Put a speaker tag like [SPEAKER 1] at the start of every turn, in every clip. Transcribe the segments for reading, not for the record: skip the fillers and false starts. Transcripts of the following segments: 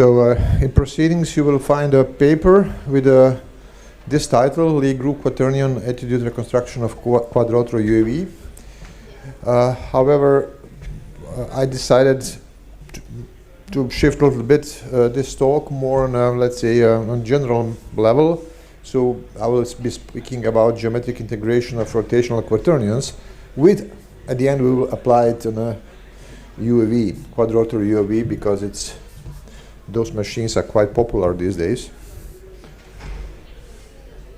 [SPEAKER 1] So in proceedings you will find a paper with this title, Lie Group Quaternion Attitude Reconstruction of Quadrotor UAV. However, I decided to shift a little bit this talk more on let's say on general level. So I will be speaking about geometric integration of rotational quaternions with, at the end we will apply it on a UAV, Quadrotor UAV, because those machines are quite popular these days.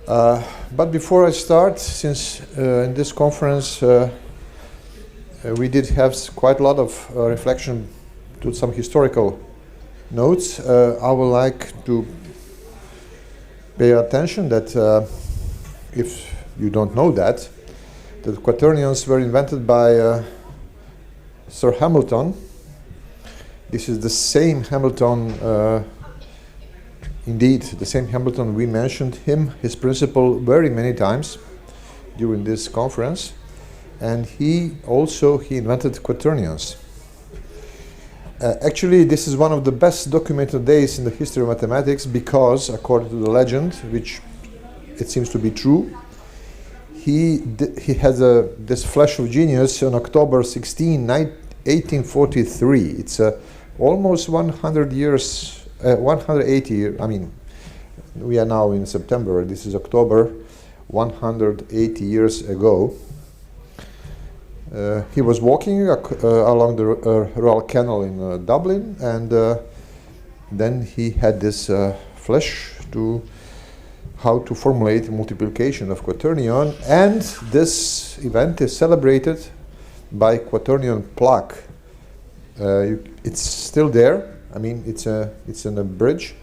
[SPEAKER 1] But before I start, since in this conference we did have quite a lot of reflection to some historical notes, I would like to pay attention that if you don't know that the quaternions were invented by Sir Hamilton. This is the same Hamilton, indeed, the same Hamilton. We mentioned his principle very many times during this conference, and he invented quaternions. Actually, this is one of the best documented days in the history of mathematics because, according to the legend, which it seems to be true, he has this flash of genius on October 16, 1843. It's almost 100 years, 180 years. I mean, we are now in September. This is October, 180 years ago. He was walking along the Royal Canal in Dublin, and then he had this flash to how to formulate multiplication of quaternion, and this event is celebrated by quaternion plaque. It's still there. I mean, it's in a bridge,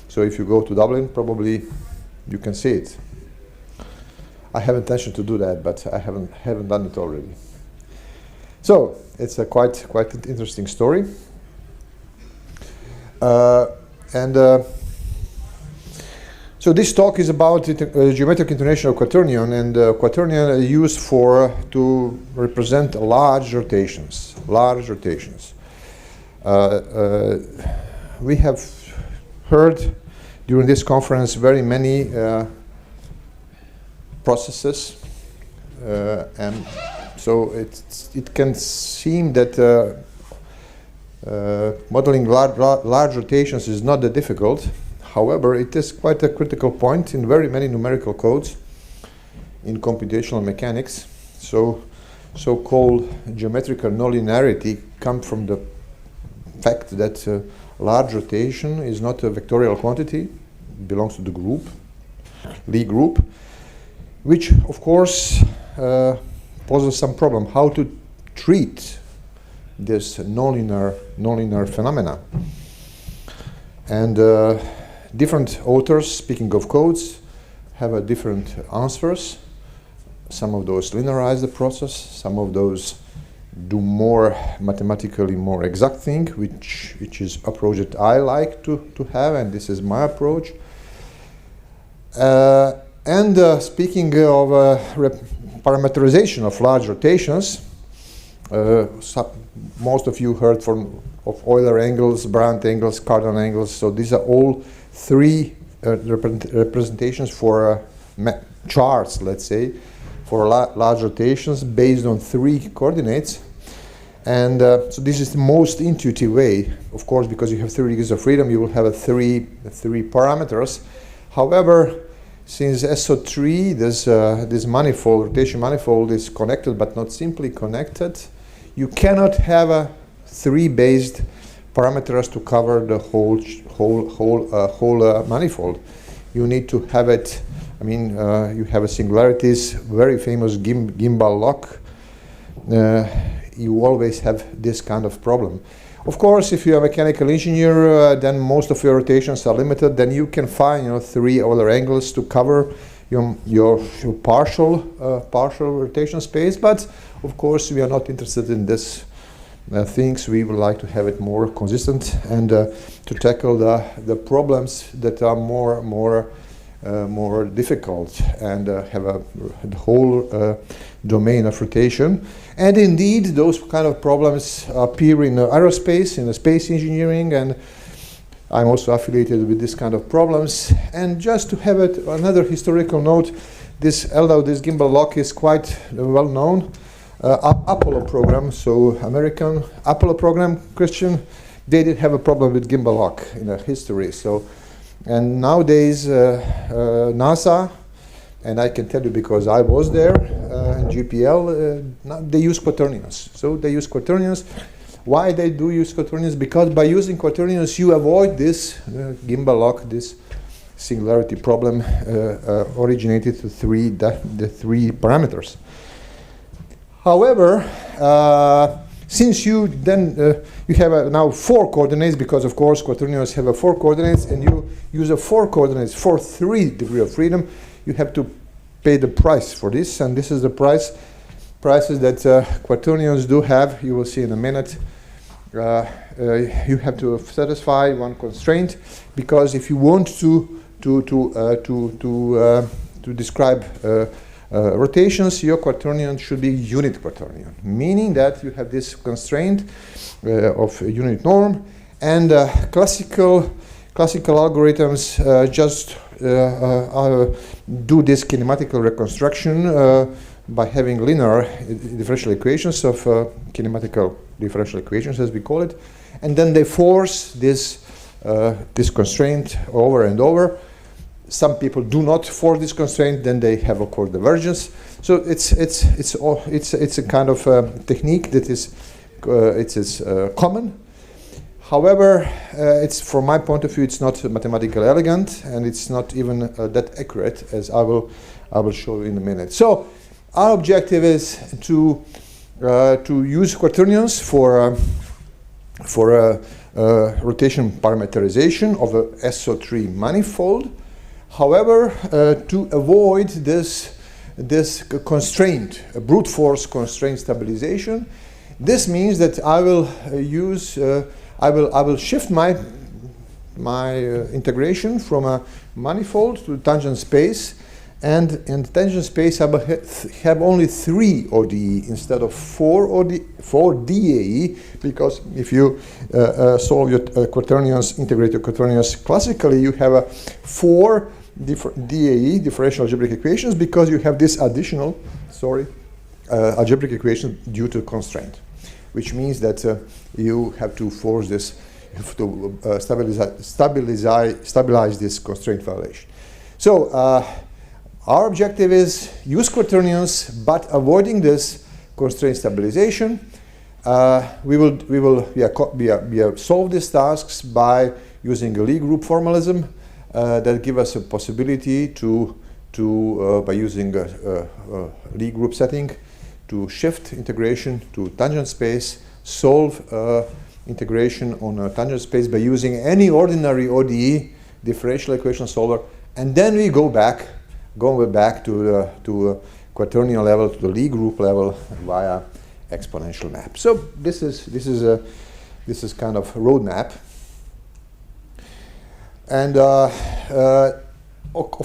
[SPEAKER 1] so if you go to Dublin, probably you can see it. I have intention to do that, but I haven't done it already. So it's a quite interesting story, so this talk is about geometric integration of quaternion, and quaternion are used to represent large rotations. We have heard during this conference very many processes, and so it can seem that modeling large rotations is not that difficult. However, it is quite a critical point in very many numerical codes in computational mechanics. So-called geometrical nonlinearity comes from the fact that large rotation is not a vectorial quantity, it belongs to the group, Lie group, which of course poses some problem how to treat this nonlinear phenomena. And different authors, speaking of codes, have different answers. Some of those linearize the process, some of those do more mathematically more exact thing, which is approach that I like to have, and this is my approach. Speaking of parameterization of large rotations, most of you heard of Euler angles, Brandt angles, Cardinal angles. So these are all three representations for charts, let's say, for large rotations based on three coordinates. And so this is the most intuitive way, of course, because you have 3 degrees of freedom, you will have three parameters. However, since SO3, this manifold, rotation manifold, is connected but not simply connected, you cannot have three based parameters to cover the whole manifold. You need to have it. I mean, you have a singularities, very famous gimbal lock. You always have this kind of problem. Of course, if you're a mechanical engineer, then most of your rotations are limited. Then you can find, 3 Euler angles to cover your partial rotation space. But of course, we are not interested in this things. We would like to have it more consistent and to tackle the problems that are more difficult and have the whole domain of rotation. And indeed, those kind of problems appear in aerospace, in the space engineering, and I'm also affiliated with this kind of problems. And just to have another historical note, although this gimbal lock is quite well known, Apollo program, so American Apollo program, Christian, they did have a problem with gimbal lock in their history. So, and nowadays NASA, and I can tell you because I was there in GPL, they use Quaternions. So they use Quaternions. Why they do use Quaternions? Because by using Quaternions, you avoid this gimbal lock, this singularity problem originated to the three parameters. However, since you then you have now 4 coordinates, because of course Quaternions have 4 coordinates, and you use 4 coordinates for 3 degree of freedom, you have to pay the price for this, and this is the prices that Quaternions do have. You will see in a minute. You have to satisfy one constraint, because if you want to describe rotations, your Quaternion should be unit Quaternion, meaning that you have this constraint of unit norm, and classical algorithms just do this kinematical reconstruction by having linear differential equations of kinematical differential equations, as we call it, and then they force this constraint over and over. Some people do not force this constraint, then they have, of course, divergence. So it's a kind of technique that is common. However, it's, from my point of view, it's not mathematically elegant, and it's not even that accurate, as I will show you in a minute. So our objective is to use Quaternions for rotation parameterization of a SO3 manifold. However, to avoid this constraint, a brute force constraint stabilization, this means that I will I will shift my integration from a manifold to tangent space, and in tangent space I will have only 3 ODE instead of 4 DAE, because if you solve your Quaternions, integrate your Quaternions classically, you have 4 DAE, differential algebraic equations, because you have this additional, algebraic equation due to constraint, which means that you have to force this, to stabilize this constraint violation. So our objective is use Quaternions, but avoiding this constraint stabilization. We will solve these tasks by using a Lie group formalism that give us a possibility to by using a Lie group setting, to shift integration to tangent space, solve integration on a tangent space by using any ordinary ODE differential equation solver, and then we go back to Quaternion level, to the Lie group level via exponential map. So this is kind of roadmap, and of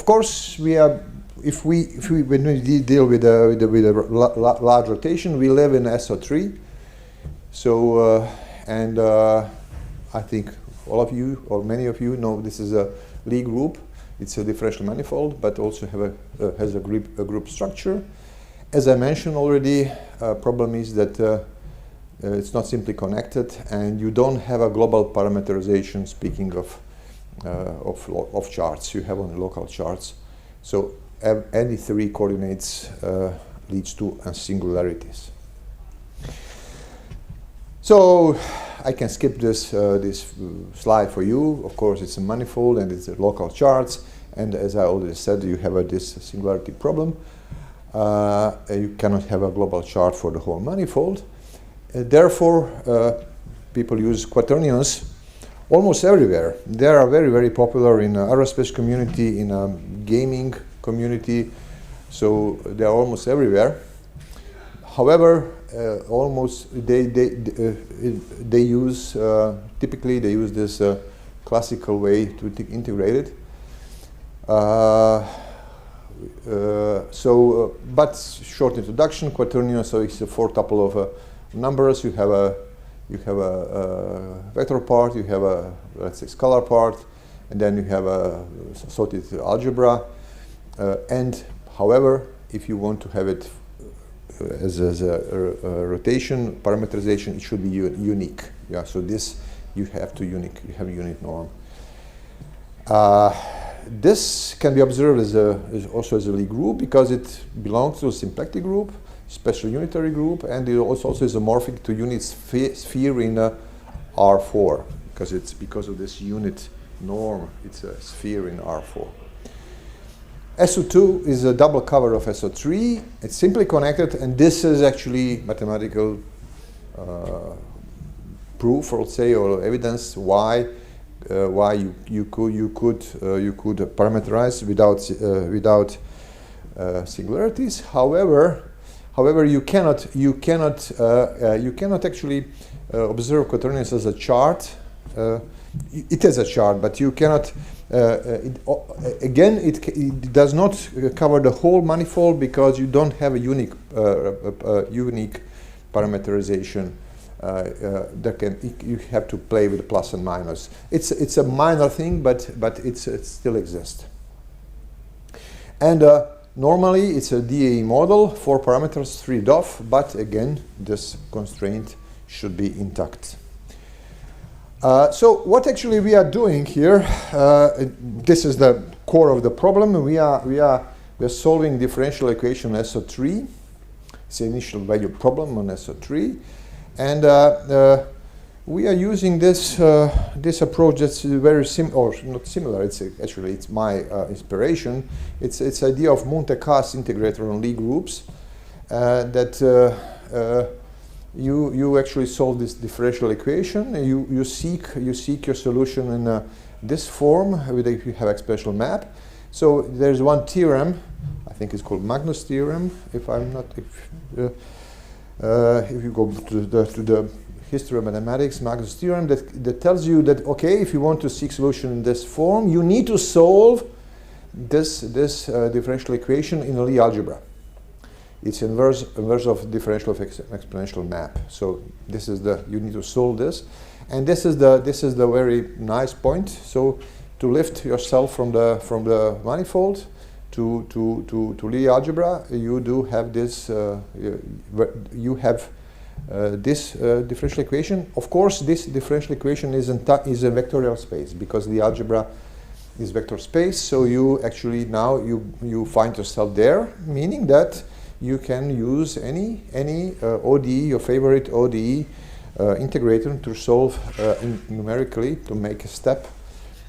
[SPEAKER 1] course when we deal with a large rotation, we live in SO3. So I think all of you, or many of you, know this is a Lie group. It's a differential manifold, but also has a group structure. As I mentioned already, problem is that it's not simply connected, and you don't have a global parameterization. Speaking of charts, you have only local charts. So any 3 coordinates leads to singularities. So I can skip this slide for you. Of course, it's a manifold and it's a local charts. And as I already said, you have this singularity problem. You cannot have a global chart for the whole manifold. Therefore, people use Quaternions almost everywhere. They are very, very popular in aerospace community, in gaming community. So they are almost everywhere. However, they use typically they use this classical way to integrate it. But short introduction, Quaternion. So it's a 4 tuple of numbers. You have a vector part, you have a, let's say, scalar part, and then you have a sorted algebra. And however, if you want to have it as a rotation parameterization, it should be unique. Yeah, so this you have a unit norm. This can be observed also as a Lie group because it belongs to a symplectic group, special unitary group, and it also is isomorphic to unit sphere in R4 because of this unit norm. It's a sphere in R4. SO2 is a double cover of SO3. It's simply connected, and this is actually mathematical proof, or let's say, or evidence why you could parameterize without singularities. However, you cannot actually observe quaternions as a chart. It is a chart, but you cannot. It does not cover the whole manifold because you don't have a unique parameterization. You have to play with plus and minus. It's a minor thing, but it still exists. And normally it's a DAE model, 4 parameters, 3 DOF, but again this constraint should be intact. So what actually we are doing here, this is the core of the problem. We are solving differential equation SO3. It's an initial value problem on SO3, and we are using this approach that's very not similar. It's my inspiration. It's idea of Monte-Carlo integrator on Lie groups that. You actually solve this differential equation. You seek your solution in this form if you have exponential map. So there's one theorem, I think it's called Magnus theorem. If you go to the history of mathematics, Magnus theorem that tells you that okay, if you want to seek solution in this form, you need to solve this differential equation in a Lie algebra. It's inverse of differential of exponential map. So this is you need to solve this, and this is the very nice point. So to lift yourself from the manifold to Lie algebra, you do have this. You have this differential equation. Of course, this differential equation is a vectorial space because the algebra is vector space. So you actually now you find yourself there, meaning that you can use any ODE, your favorite ODE integrator to solve numerically to make a step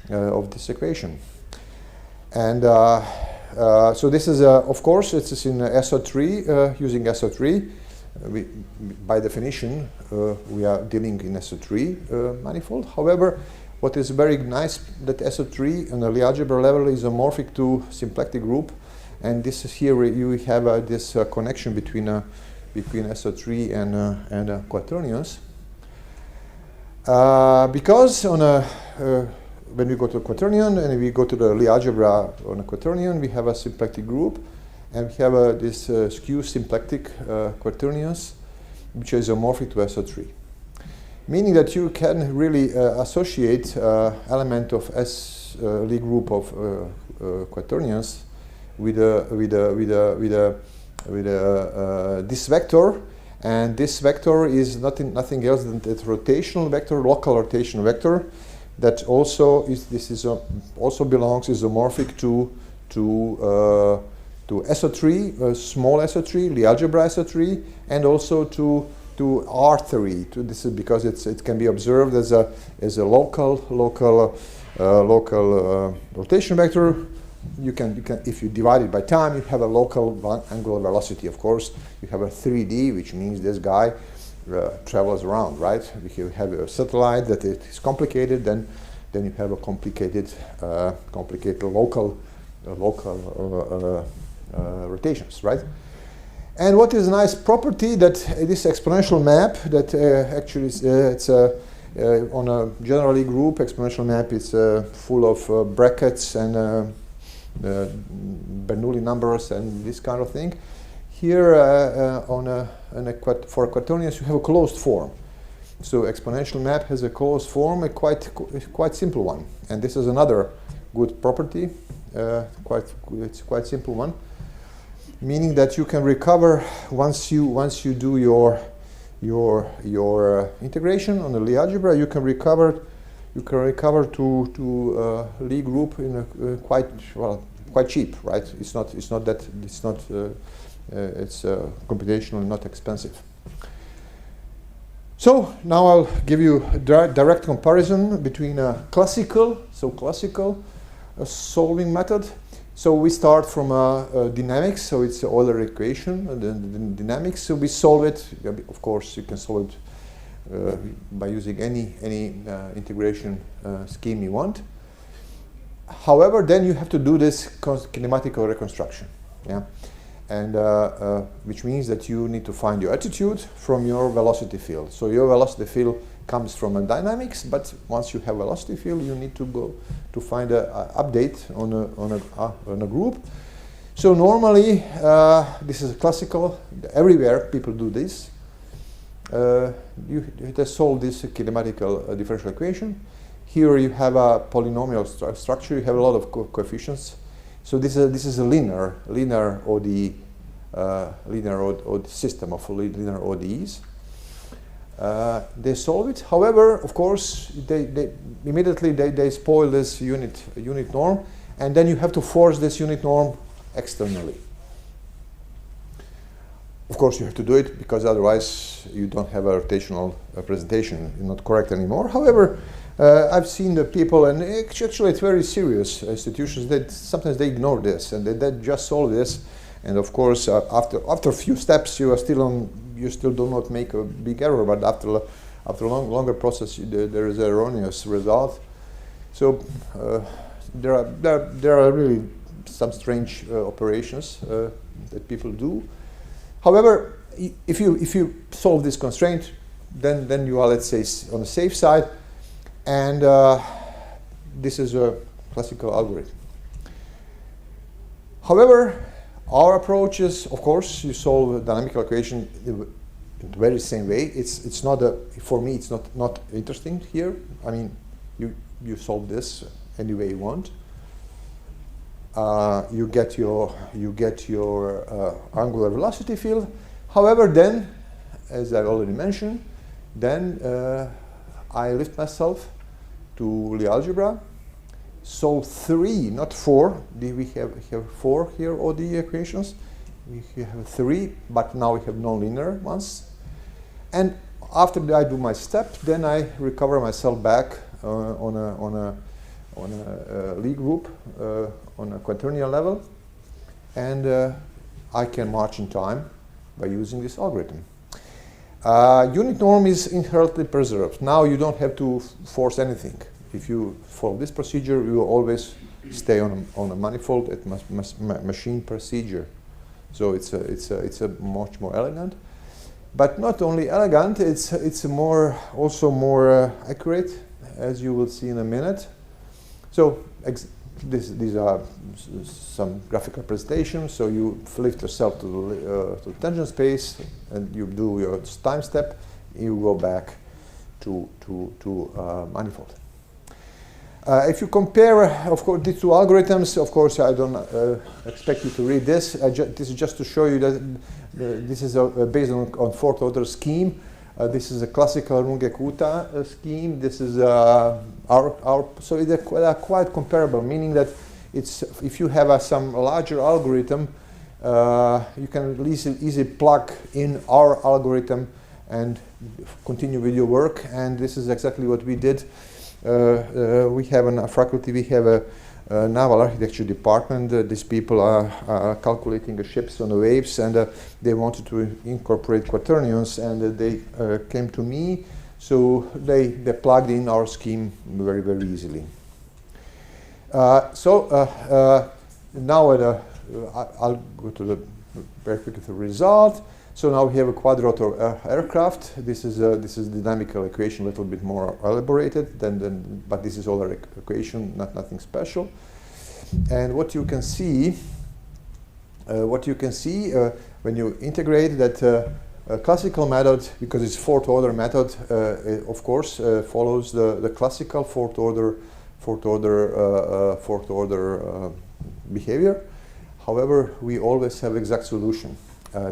[SPEAKER 1] of this equation. And so this is, of course, it's in SO3, using SO3. By definition, we are dealing in SO3 manifold. However, what is very nice that SO3 on the Lie algebra level is isomorphic to symplectic group. And this is here you have this connection between SO3 and quaternions. Because when we go to a quaternion and we go to the Lie algebra on a quaternion, we have a symplectic group, and we have this skew symplectic quaternions, which is isomorphic to SO3. Meaning that you can really associate element of Lie group of quaternions with this vector, and this vector is nothing else than that rotational vector, local rotation vector, that also also belongs isomorphic to SO3, small SO3, Lie algebra SO3, and also to R3. This is because it can be observed as a local rotation vector. You can, if you divide it by time, you have a local angular velocity. Of course, you have a 3D, which means this guy travels around, right? If you have a satellite that it is complicated, then you have a complicated local rotations, right? And what is a nice property that this exponential map that actually it's on a general Lie group exponential map is full of brackets and Bernoulli numbers and this kind of thing. Here for quaternions you have a closed form. So exponential map has a closed form, a quite simple one, and this is another good property. It's quite simple one, meaning that you can recover once you do your integration on the Lie algebra. You can recover to Lie group in a quite cheap, right? It's computationally not expensive. So now I'll give you a direct comparison between a classical solving method. So we start from dynamics, so it's the Euler equation, the dynamics. So we solve it. Of course, you can solve it by using any integration scheme you want. However, then you have to do this kinematical reconstruction, yeah, and which means that you need to find your attitude from your velocity field. So your velocity field comes from a dynamics, but once you have velocity field, you need to go to find a update on a group. So normally, this is a classical. Everywhere people do this. You just solve this kinematical differential equation. Here you have a polynomial structure. You have a lot of coefficients. So this is a linear ODE, linear system of linear ODEs. They solve it. However, of course, they immediately spoil this unit norm, and then you have to force this unit norm externally. Of course, you have to do it because otherwise you don't have a rotational presentation. You're not correct anymore. However, I've seen the people, and actually it's very serious institutions that sometimes they ignore this and they just solve this. And of course, after a few steps, you still do not make a big error. But after a longer process, there is an erroneous result. So there are really some strange operations that people do. However, if you solve this constraint, then you are, let's say, on the safe side. And this is a classical algorithm. However, our approach is, of course, you solve a dynamical equation in the very same way. It's not for me. It's not interesting here. I mean, you solve this any way you want. You get your angular velocity field. However, then, as I already mentioned, then I lift myself to Lie algebra, solve 3, not 4. We have 4 here, ODE equations. We have 3, but now we have nonlinear ones. And after I do my step, then I recover myself back on a Lie group on a Quaternion level, and I can march in time by using this algorithm. Unit norm is inherently preserved. Now you don't have to force anything. If you follow this procedure, you will always stay on a manifold at machine procedure. So it's a much more elegant, but not only elegant. It's also more accurate, as you will see in a minute. So these are some graphical presentations. So you lift yourself to the tangent space, and you do your time step. You go back to manifold. If you compare, of course, these two algorithms, of course, I don't expect you to read this. This is just to show you that this is based on fourth order scheme. This is a classical Runge-Kutta scheme. This is so they're quite comparable, meaning that if you have some larger algorithm, you can easily plug in our algorithm and continue with your work. And this is exactly what we did. We have in our faculty, we have a naval architecture department. These people are calculating the ships on the waves, and they wanted to incorporate quaternions, and they came to me. So they plugged in our scheme very, very easily. Now I'll go to very quickly the result. So now we have a quadrotor aircraft. This is the dynamical equation, a little bit more elaborated but this is all our equation, nothing special. And what you can see when you integrate that Classical method, because it's fourth order method, of course, follows the classical fourth order behavior. However, we always have exact solution.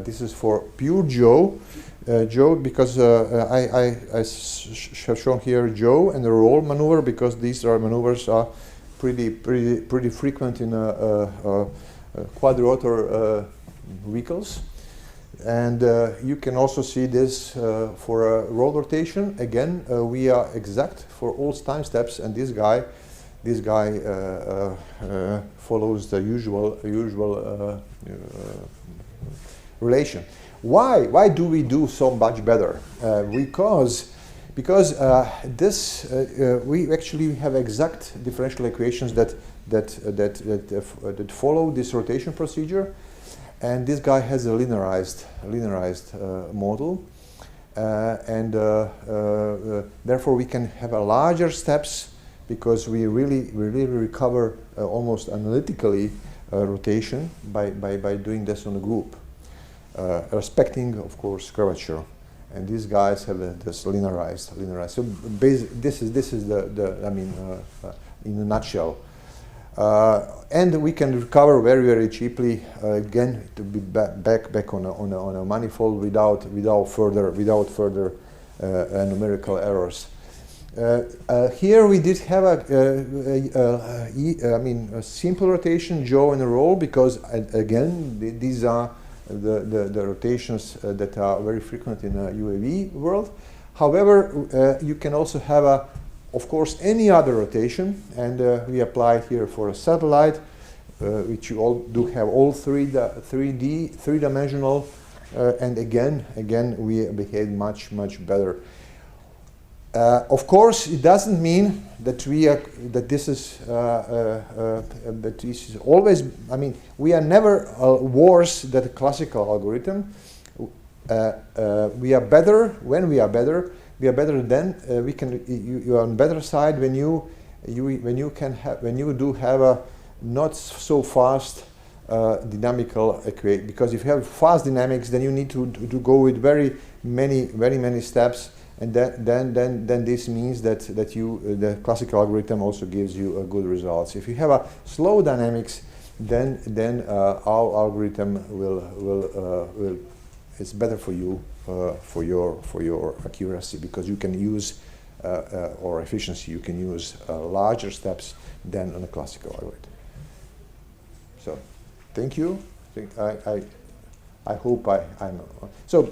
[SPEAKER 1] This is for pure Joe. Joe, because I have shown here Joe and the roll maneuver, because these maneuvers are pretty frequent in quadrotor vehicles. And you can also see this for a roll rotation. Again, we are exact for all time steps, and this guy follows the usual relation. Why do we do so much better? Because we actually have exact differential equations that follow this rotation procedure. And this guy has a linearized model, and therefore we can have a larger steps, because we really recover almost analytically rotation by doing this on a group, respecting, of course, curvature. And these guys have this linearized. So this is the I mean, in a nutshell. And we can recover very cheaply, again, to be back on a manifold without further numerical errors. Here we did have a simple rotation, Joe and a roll, because again these are the rotations that are very frequent in a UAV world. However, you can also have of course, any other rotation, and we apply here for a satellite, which you all do have all three-dimensional, and again we behave much better. Of course, it doesn't mean that this is always. I mean, we are never worse than the classical algorithm. We are better when we are better. We are better then. You are on the better side when you do have a not so fast dynamical equation. Because if you have fast dynamics, then you need to go with very many steps, and then this means that the classical algorithm also gives you good results. If you have a slow dynamics, then our algorithm will it's better for you. For your accuracy, because you can use or efficiency, you can use larger steps than on a classical algorithm. So, thank you. I hope I'm. So,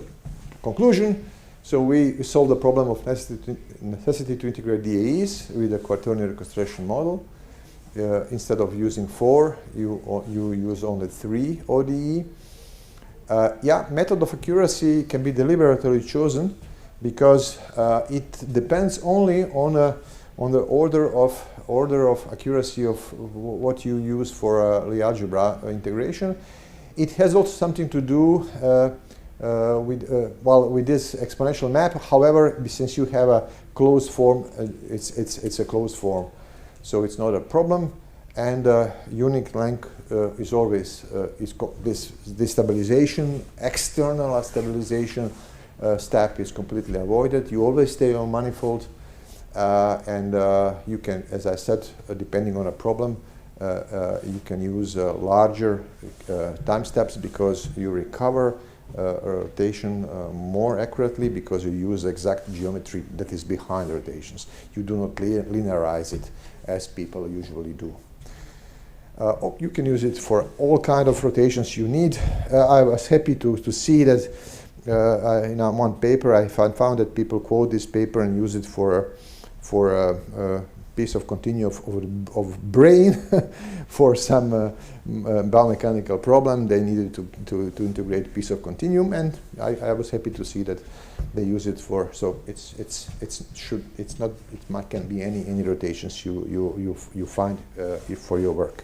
[SPEAKER 1] conclusion. So we solved the problem of necessity to integrate DAEs with a Quaternion reconstruction model. Instead of using 4, you use only 3 ODE. Method of accuracy can be deliberately chosen, because it depends only on the order of accuracy of what you use for Lie algebra integration. It has also something to do with this exponential map. However, since you have a closed form, it's a closed form, so it's not a problem. And unique length is always this stabilization, external stabilization step is completely avoided. You always stay on manifold, and you can, as I said, depending on a problem, you can use larger time steps, because you recover rotation more accurately, because you use exact geometry that is behind rotations. You do not linearize it as people usually do. You can use it for all kind of rotations you need. I was happy to see that in one paper I found that people quote this paper and use it for a piece of continuum of brain for some biomechanical problem. They needed to integrate a piece of continuum, and I was happy to see that they use it for. So it can be any rotations you find for your work.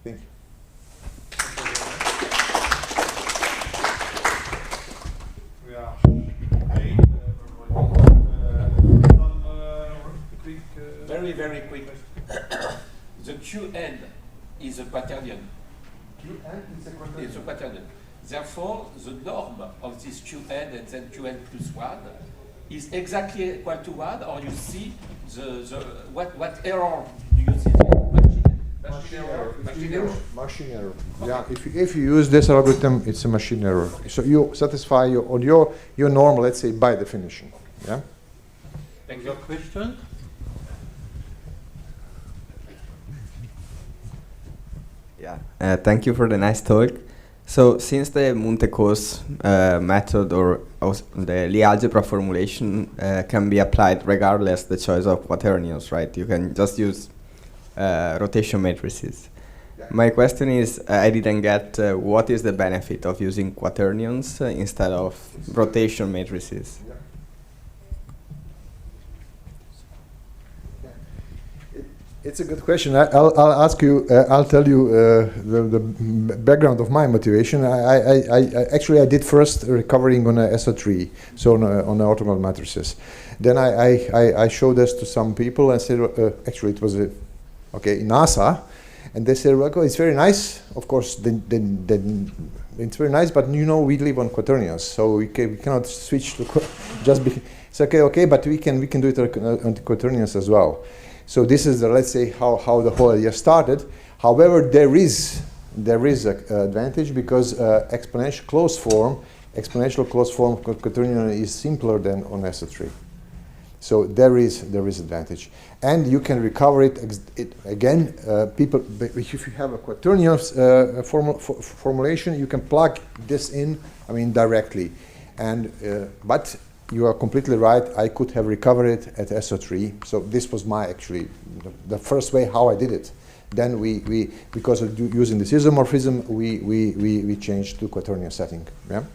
[SPEAKER 1] Thank you.
[SPEAKER 2] We are okay.
[SPEAKER 3] Very quick. The Q end is a Quaternion.
[SPEAKER 1] Q end is a Quaternion.
[SPEAKER 3] It's a Quaternion. Therefore, the norm of this Qn and then Qn plus 1 is exactly equal to 1, or you see what error do you see there? Machine error.
[SPEAKER 1] Machine error. Yeah, if you use this algorithm, it's a machine error. So you satisfy your norm, let's say, by definition. Yeah.
[SPEAKER 3] Thank you.
[SPEAKER 2] Question?
[SPEAKER 4] Yeah. Thank you for the nice talk. So since the Monte-Cos method or the Lie algebra formulation can be applied regardless the choice of quaternions, right? You can just use rotation matrices. Yeah. My question is, I didn't get what is the benefit of using quaternions instead of rotation matrices?
[SPEAKER 1] Yeah. It's a good question. I'll ask you. I'll tell you the background of my motivation. I did first recovering on a SO3, so on the orthogonal matrices. Then I showed this to some people and said, actually it was NASA, and they said, well, it's very nice. Of course, then it's very nice, but you know we live on quaternions, so we cannot switch to it's okay, but we can do it on quaternions as well. So this is let's say how the whole idea started. However, there is an advantage because exponential closed form quaternion is simpler than on SO3. So there is advantage, and you can recover it again. If you have a quaternion formulation, you can plug this in. I mean directly, and but. You are completely right. I could have recovered it at SO3. So this was actually the first way how I did it. Then we because of using this isomorphism, we changed to quaternion setting. Yeah.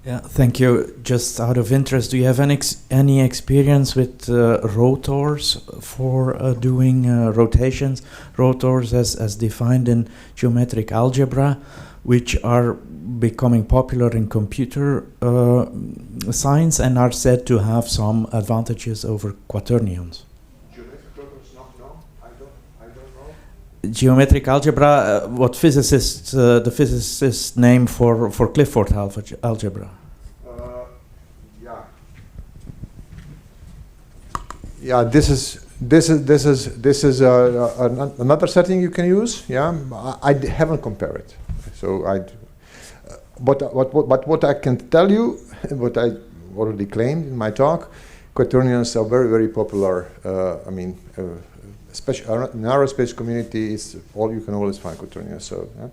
[SPEAKER 5] Yeah, thank you. Just out of interest, do you have any experience with rotors for doing rotations? Rotors as defined in geometric algebra, which are becoming popular in computer science and are said to have some advantages over quaternions.
[SPEAKER 1] Geometric rotors, no, I don't know.
[SPEAKER 5] Geometric algebra, what physicists, the physicists name for Clifford algebra.
[SPEAKER 1] Yeah, this is another setting you can use. Yeah, I haven't compared it. So but what I can tell you, what I already claimed in my talk, quaternions are very popular. Especially in aerospace community, you can always find quaternions. So. Yeah.